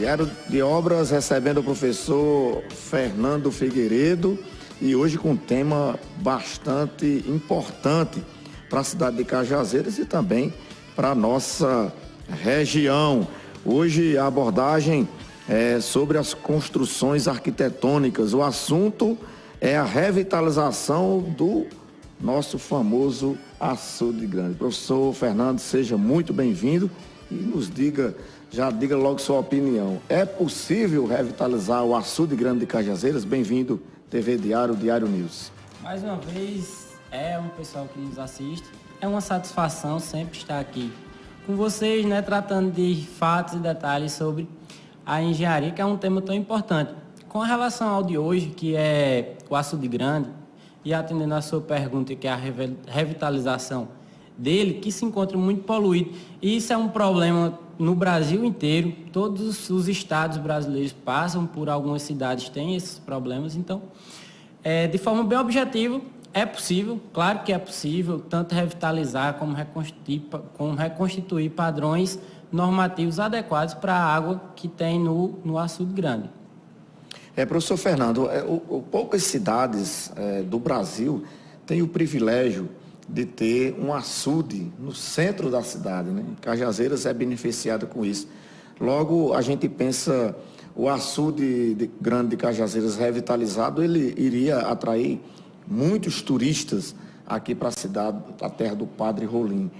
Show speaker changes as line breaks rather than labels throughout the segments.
Diário de Obras recebendo o professor Fernando Figueiredo e hoje com um tema bastante importante para a cidade de Cajazeiras e também para a nossa região. Hoje a abordagem é sobre as construções arquitetônicas. O assunto é a revitalização do nosso famoso Açude Grande. Professor Fernando, seja muito bem-vindo e nos diga, já diga logo sua opinião. É possível revitalizar o Açude Grande de Cajazeiras? Bem-vindo, TV Diário, Diário News.
Mais uma vez, um pessoal que nos assiste. É uma satisfação sempre estar aqui com vocês, né, tratando de fatos e detalhes sobre a engenharia, que é um tema tão importante. Com relação ao de hoje, que é o Açude Grande, e atendendo a sua pergunta, que é a revitalização dele, que se encontra muito poluído. E isso é um problema no Brasil inteiro. Todos os estados brasileiros passam por algumas cidades, têm esses problemas. Então, de forma bem objetiva, é possível, claro que é possível, tanto revitalizar como reconstituir padrões normativos adequados para a água que tem no Açude Grande.
Professor Fernando, poucas cidades do Brasil têm o privilégio de ter um açude no centro da cidade, né? Cajazeiras é beneficiada com isso. Logo, a gente pensa, o Açude Grande de Cajazeiras revitalizado, ele iria atrair muitos turistas aqui para a cidade, a terra do Padre Rolim.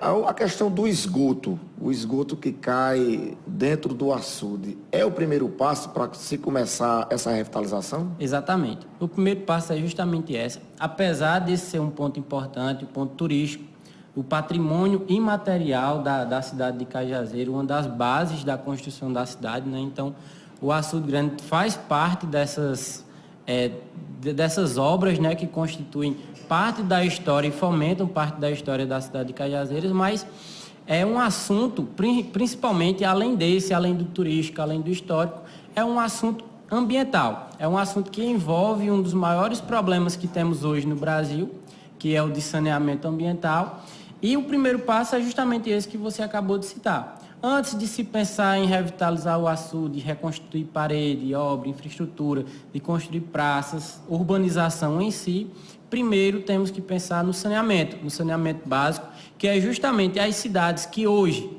A questão do esgoto, o esgoto que cai dentro do açude, é o primeiro passo para se começar essa revitalização?
Exatamente. O primeiro passo é justamente esse. Apesar de ser um ponto importante, um ponto turístico, o patrimônio imaterial da cidade de Cajazeiras, uma das bases da construção da cidade, né? Então, o Açude Grande faz parte dessas obras, né, que constituem parte da história e fomentam parte da história da cidade de Cajazeiras, mas é um assunto, principalmente além do turístico, além do histórico, é um assunto ambiental. É um assunto que envolve um dos maiores problemas que temos hoje no Brasil, que é o de saneamento ambiental. E o primeiro passo é justamente esse que você acabou de citar. Antes de se pensar em revitalizar o açude, reconstruir parede, obra, infraestrutura, de construir praças, urbanização em si, primeiro temos que pensar no saneamento básico, que é justamente as cidades que hoje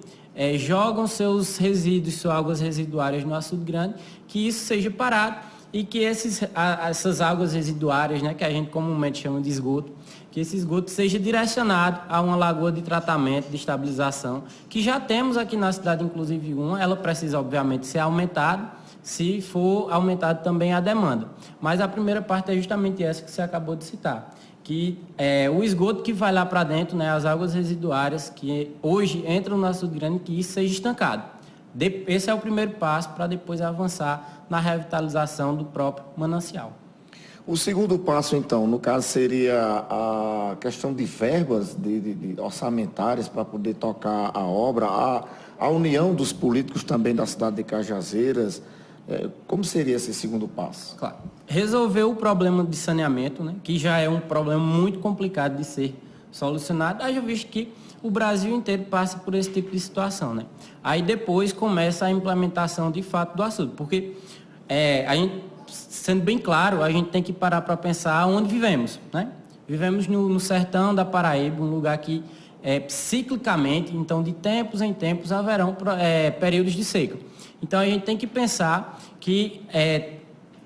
jogam seus resíduos, suas águas residuárias no Açude Grande, que isso seja parado e que essas águas residuárias, né, que a gente comumente chama de esgoto, que esse esgoto seja direcionado a uma lagoa de tratamento, de estabilização, que já temos aqui na cidade, inclusive uma, ela precisa, obviamente, ser aumentada, se for aumentada também a demanda. Mas a primeira parte é justamente essa que você acabou de citar, que o esgoto que vai lá para dentro, né, as águas residuárias que hoje entram no Açude Grande, que isso seja estancado. Esse é o primeiro passo para depois avançar na revitalização do próprio manancial.
O segundo passo, então, no caso, seria a questão de verbas de orçamentárias para poder tocar a obra, a união dos políticos também da cidade de Cajazeiras. Como seria esse segundo passo?
Claro. Resolver o problema de saneamento, né, que já é um problema muito complicado de ser solucionado, haja visto que o Brasil inteiro passa por esse tipo de situação, né? Aí depois começa a implementação de fato do açude, porque a gente, sendo bem claro, a gente tem que parar para pensar onde vivemos, né? Vivemos no sertão da Paraíba, um lugar que ciclicamente, então de tempos em tempos haverão períodos de seca. Então a gente tem que pensar que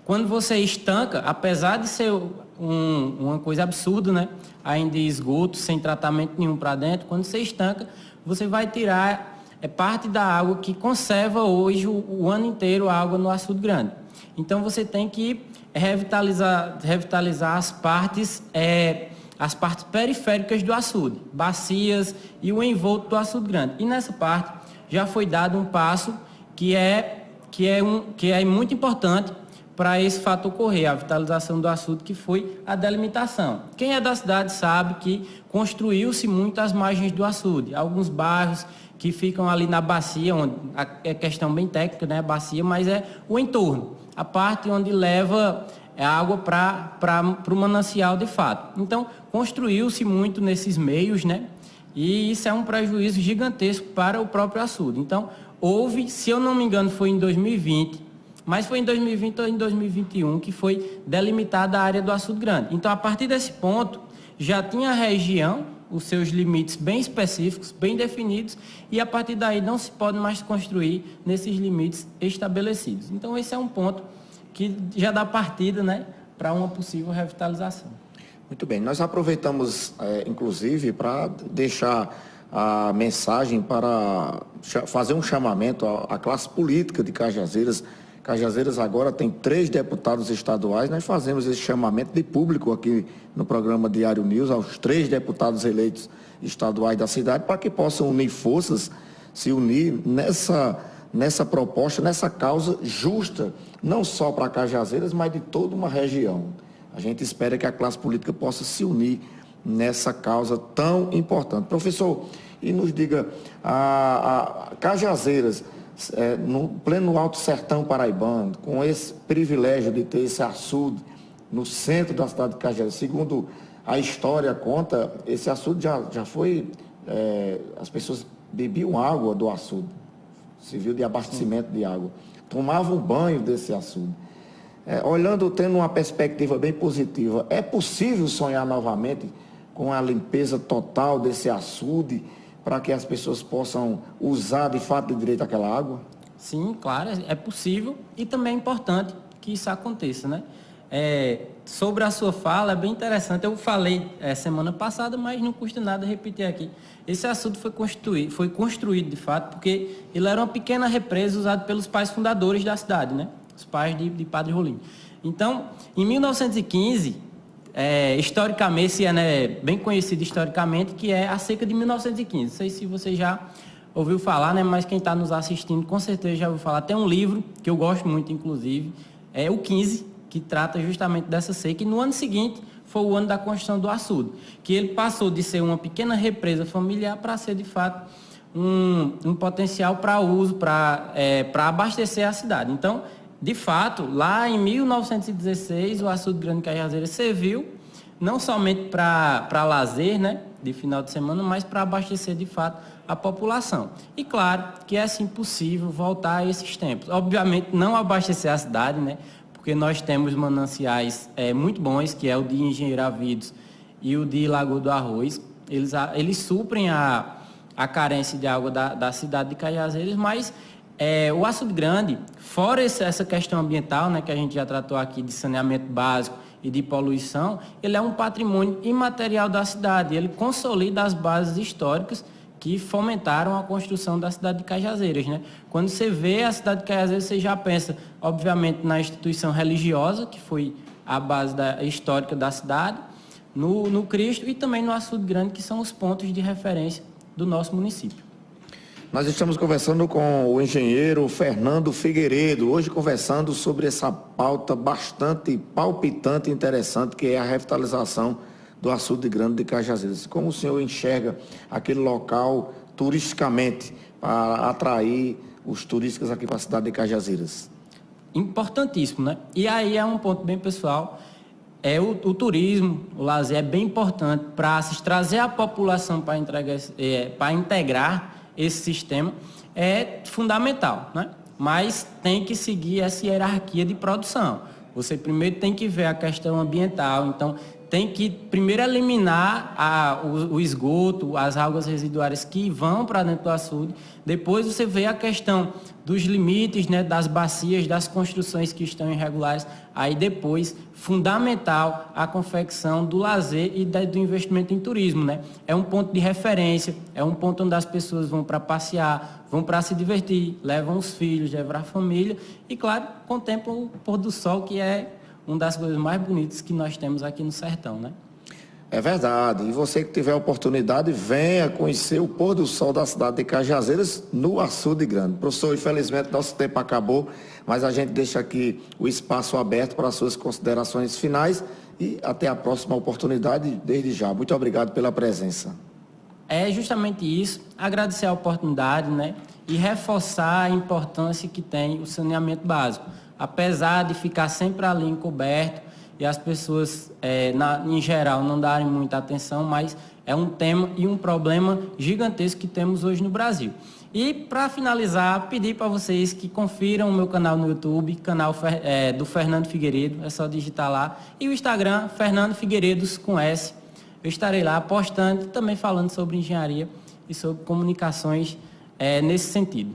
quando você estanca, apesar de ser uma coisa absurda, né? Ainda esgoto, sem tratamento nenhum para dentro, quando você estanca, você vai tirar parte da água que conserva hoje o ano inteiro a água no Açude Grande. Então você tem que revitalizar as partes periféricas do açude, bacias e o envolto do Açude Grande. E nessa parte já foi dado um passo que é muito importante para esse fato ocorrer, a vitalização do açude, que foi a delimitação. Quem é da cidade sabe que construiu-se muito às margens do açude. Alguns bairros que ficam ali na bacia, onde é questão bem técnica, né, a bacia, mas é o entorno, a parte onde leva a água para o manancial de fato. Então, construiu-se muito nesses meios, né, e isso é um prejuízo gigantesco para o próprio açude. Então, houve, se eu não me engano, foi em 2020, mas foi em 2020 ou em 2021 que foi delimitada a área do Açude Grande. Então, a partir desse ponto, já tinha a região, os seus limites bem específicos, bem definidos, e a partir daí não se pode mais construir nesses limites estabelecidos. Então, esse é um ponto que já dá partida, né, para uma possível revitalização.
Muito bem, nós aproveitamos, inclusive, para deixar a mensagem para fazer um chamamento à classe política de Cajazeiras. Cajazeiras agora tem 3 deputados estaduais. Nós fazemos esse chamamento de público aqui no programa Diário News aos 3 deputados eleitos estaduais da cidade para que possam unir forças, se unir nessa proposta, nessa causa justa, não só para Cajazeiras, mas de toda uma região. A gente espera que a classe política possa se unir nessa causa tão importante. Professor, e nos diga, a Cajazeiras, no pleno Alto Sertão paraibano, com esse privilégio de ter esse açude no centro da cidade de Cajazeiras, segundo a história conta, esse açude já foi, as pessoas bebiam água do açude, serviu de abastecimento de água, tomavam banho desse açude. Tendo uma perspectiva bem positiva, é possível sonhar novamente com a limpeza total desse açude para que as pessoas possam usar de fato de direito aquela água?
Sim, claro, é possível e também é importante que isso aconteça, né? Sobre a sua fala, é bem interessante, eu falei semana passada, mas não custa nada repetir aqui. Esse açude foi construído de fato porque ele era uma pequena represa usada pelos pais fundadores da cidade, né? Os pais de Padre Rolim. Então, em 1915, historicamente, esse ano é bem conhecido historicamente, que é a seca de 1915. Não sei se você já ouviu falar, né? Mas quem está nos assistindo com certeza já ouviu falar. Tem um livro que eu gosto muito, inclusive, é o 15, que trata justamente dessa seca. E no ano seguinte foi o ano da construção do açude, que ele passou de ser uma pequena represa familiar para ser, de fato, um potencial para uso, para abastecer a cidade. Então, de fato, lá em 1916, o Açude Grande Cajazeiras serviu não somente para lazer, né, de final de semana, mas para abastecer, de fato, a população. E claro que é sim possível voltar a esses tempos. Obviamente, não abastecer a cidade, né, porque nós temos mananciais muito bons, que é o de Engenheiro Avidos e o de Lagoa do Arroz. Eles suprem a carência de água da cidade de Cajazeiras, mas o Açude Grande, fora essa questão ambiental, né, que a gente já tratou aqui de saneamento básico e de poluição, ele é um patrimônio imaterial da cidade. Ele consolida as bases históricas que fomentaram a construção da cidade de Cajazeiras, né? Quando você vê a cidade de Cajazeiras, você já pensa, obviamente, na instituição religiosa, que foi a base histórica da cidade, no Cristo e também no Açude Grande, que são os pontos de referência do nosso município.
Nós estamos conversando com o engenheiro Fernando Figueiredo, hoje conversando sobre essa pauta bastante palpitante e interessante, que é a revitalização do Açude Grande de Cajazeiras. Como o senhor enxerga aquele local turisticamente para atrair os turistas aqui para a cidade de Cajazeiras?
Importantíssimo, né? E aí é um ponto bem pessoal, o turismo, o lazer é bem importante para se trazer a população para integrar esse sistema, é fundamental, né? Mas tem que seguir essa hierarquia de produção. Você primeiro tem que ver a questão ambiental, então tem que primeiro eliminar o esgoto, as águas residuárias que vão para dentro do açude, depois você vê a questão dos limites, né, das bacias, das construções que estão irregulares, aí depois, fundamental, a confecção do lazer e do investimento em turismo, né? É um ponto de referência, é um ponto onde as pessoas vão para passear, vão para se divertir, levam os filhos, levam a família e, claro, contemplam o pôr do sol, que é uma das coisas mais bonitas que nós temos aqui no sertão, né?
É verdade. E você que tiver a oportunidade, venha conhecer o pôr do sol da cidade de Cajazeiras no Açude Grande. Professor, infelizmente nosso tempo acabou, mas a gente deixa aqui o espaço aberto para as suas considerações finais e até a próxima oportunidade, desde já. Muito obrigado pela presença.
É justamente isso, agradecer a oportunidade, né? E reforçar a importância que tem o saneamento básico. Apesar de ficar sempre ali encoberto e as pessoas, em geral, não darem muita atenção, mas é um tema e um problema gigantesco que temos hoje no Brasil. E, para finalizar, pedir para vocês que confiram o meu canal no YouTube, canal do Fernando Figueiredo, é só digitar lá, e o Instagram, Fernando Figueiredos com S. Eu estarei lá postando, também falando sobre engenharia e sobre comunicações nesse sentido.